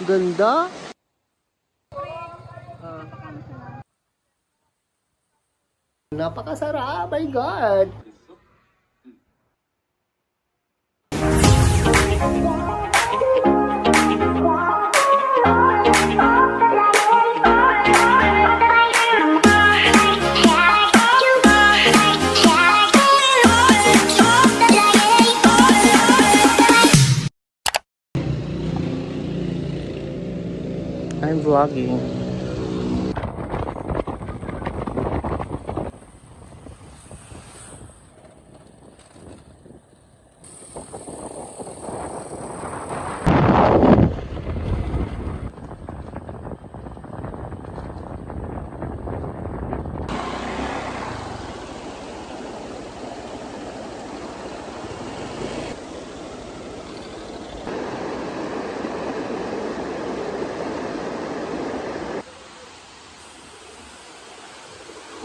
Ganda. Napakasarap. My God. I'm vlogging.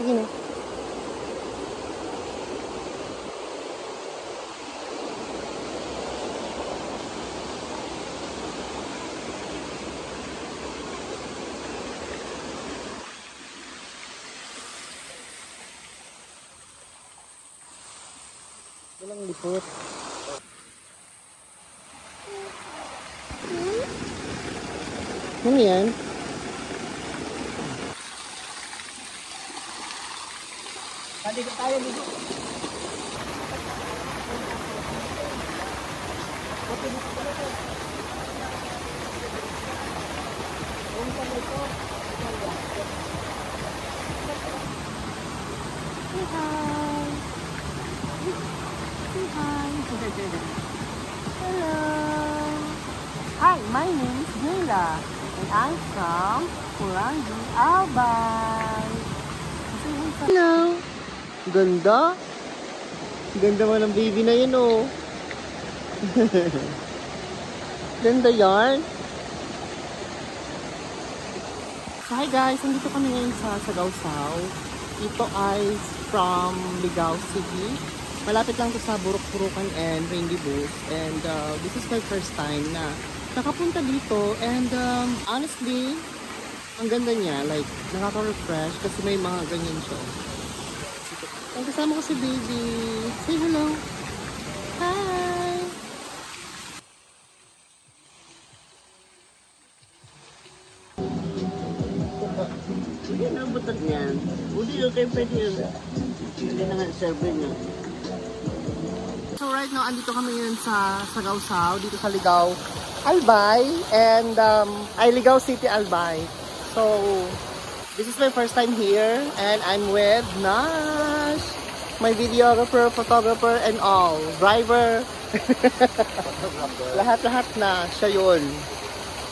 Sige na. Walang lipot. Ano yan? Dito tayo dito. Say hi. Say hi. Hello. Hi, my name is Gayla and I'm from Pulangi, Albay. Hello. Ganda. Ganda mo ng baby na yun, oh. Ganda yarn. Hi guys, nandito kami ngayon sa Sagaw-Sao. Ito ay from Ligao City. Malapit lang to sa Buruk-Burukan and Rainy Booth. And this is my first time na nakapunta dito. And honestly, ang ganda niya. Like, nakaka-refresh kasi may mga ganyan siya. Ang kasama ko si baby. Say hello. Hi. Hindi na butat niyan. Hindi yung kayo pwede yun. Hindi na nga serve niya. So right now, andito kami ngayon sa Sagaw-Sao, dito sa Ligao, Albay, and Ligao City, Albay. So, this is my first time here, and I'm with Nash, my videographer, photographer, and all. Driver. Lahat-lahat na, siya yun.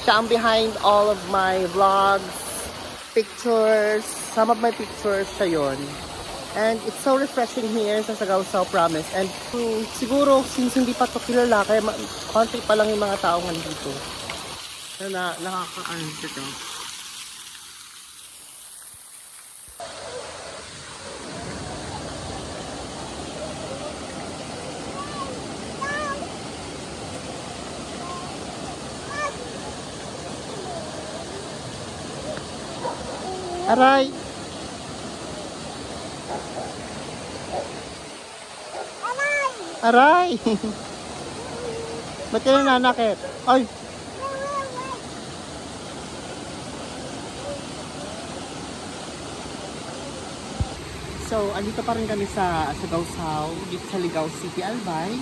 Siya ang behind all of my vlogs, pictures, some of my pictures, siya yun. And it's so refreshing here sa Sagaw-Sao, promise. And siguro, since hindi pa ito kilala, kaya konti pa lang yung mga tao nandito. Na nakaka-ano ito. Aray! Aray! Ba't ka nananakit? Ay! So, andito pa rin kami sa Sagaw-Sao, dito sa Ligao City, Albay.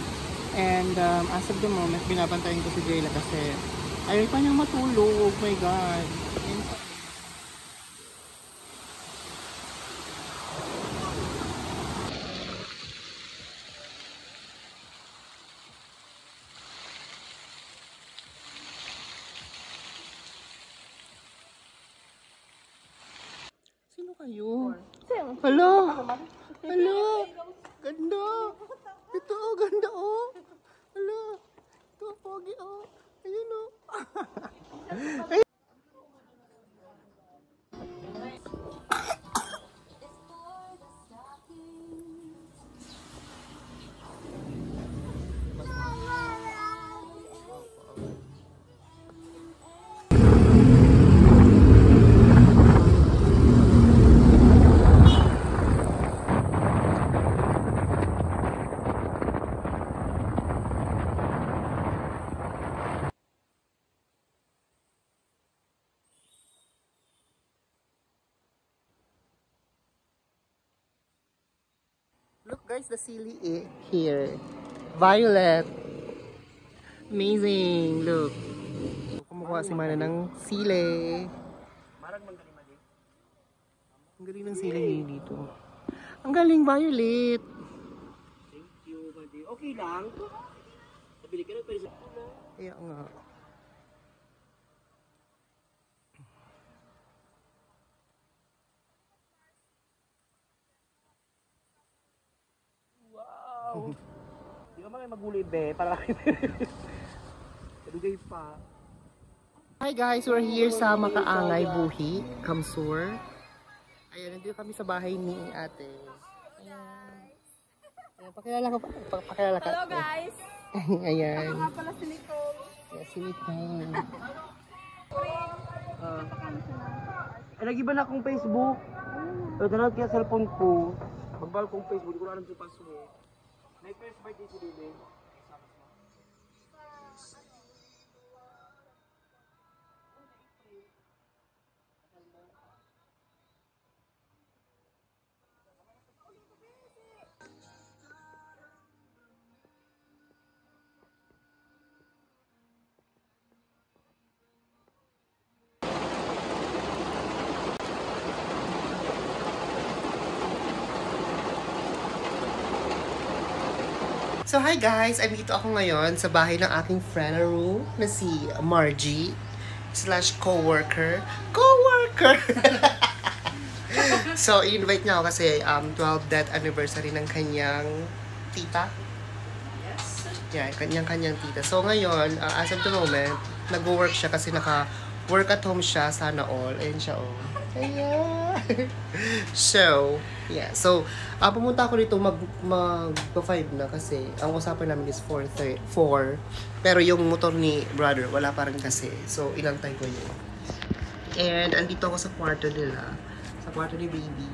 And as of the moment, binabantayan ko si Jayla kasi ayaw pa niyang matulog. Oh my God! Sino kayo? Hello? Hello? Ganda! Ito oh, ganda oh! Hello? Ito, pogi oh! Ayun oh! Look guys, the sili here. Violet. Amazing. Look. Kumukuha si Mana ng sili. Ang galing ng sili dito. Ang galing, Violet. Thank you, buddy. Okay lang. Nabili ka na, pero sa Kaya nga. wow. Di ka mga magulay, be. Para kadugay pa. Hi guys, we're here sa Makaangay Buhi, Kamsur. Ayan, nandito kami sa bahay ni ate. Ayan. Ayan, pakilala ka. Pakilala ka. Hello guys! Ayan. Ako nga pala si Nicole. Yes, si Nicole. Lagi ba na akong Facebook? Nanonood kaya cellphone ko. Magbal kong Facebook, di ko na alam sa password. May first birthday si Bebe. So hi guys, andito ako ngayon sa bahay ng aking friend na si Margie / co-worker. Co-worker! So, i-invite niya ako kasi 12th death anniversary ng kanyang tita. Yes. Yeah, kanyang tita. So ngayon, as of the moment, nag-work siya kasi naka-work at home siya, sana all. Ayun siya, oh. Ayan. So, yeah. So, pumunta ako dito mag-5 na kasi ang usapan namin is 4. Pero yung motor ni brother, wala pa rin kasi. So, inantay ko yun. And, andito ako sa kwarto nila. Sa kwarto ni baby.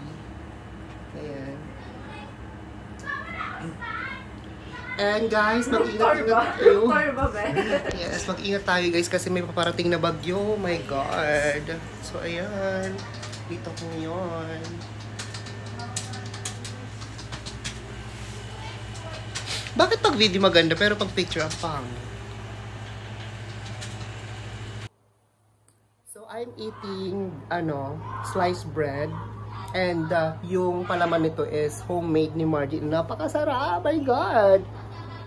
Ayan. And guys, mag-ingat tayo. Yes, mag-ingat tayo guys kasi may paparating na bagyo. Oh my God. So, ayan. Dito ko ngayon. Bakit pag video maganda pero pag picture ang pang? So, I'm eating, sliced bread. And yung palaman nito is homemade ni Margie. Napakasarap! Oh my God!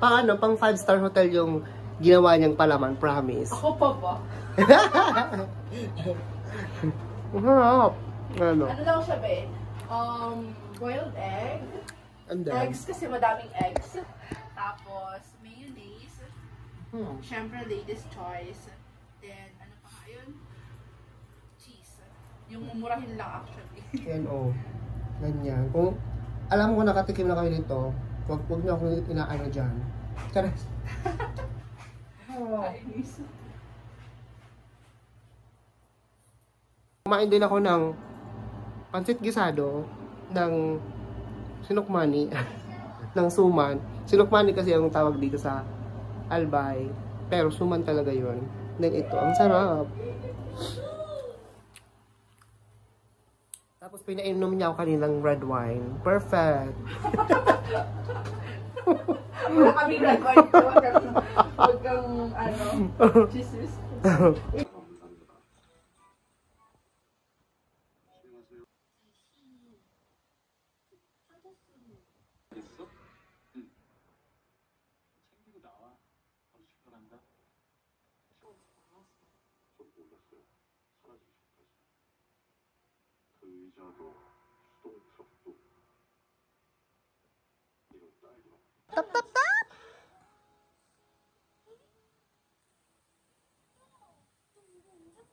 Pang 5-star hotel yung ginawa niyang palaman, promise. Ako pa ba? Harap! Ano lang siya, babe? Boiled egg. And then, Eggs kasi madaming eggs. Tapos, mayonnaise. Siyempre, ladies' choice. Then, ano pa nga yun? Cheese. Yung mumurahin lang actually. yan o. Ganyan. Kung alam ko nakatikim na kayo nito, wag niyo akong inaano dyan. Charas. Kainis. Kumain din ako ng pansit gisado ng sinukmani ng suman. Sinukmani kasi ang tawag dito sa Albay. Pero suman talaga yun. Then ito, ang sarap. Tapos pinainom niya ako kaninang red wine. Perfect. Wala kaming red wine ko. Huwag kang, Jesus. Tap tap tap.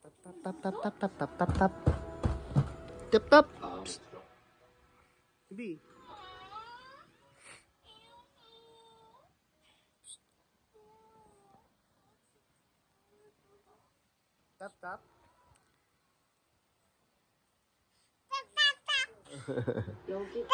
Tap tap tap tap tap tap tap. Tap tap. Bibi. Tap tap. 여기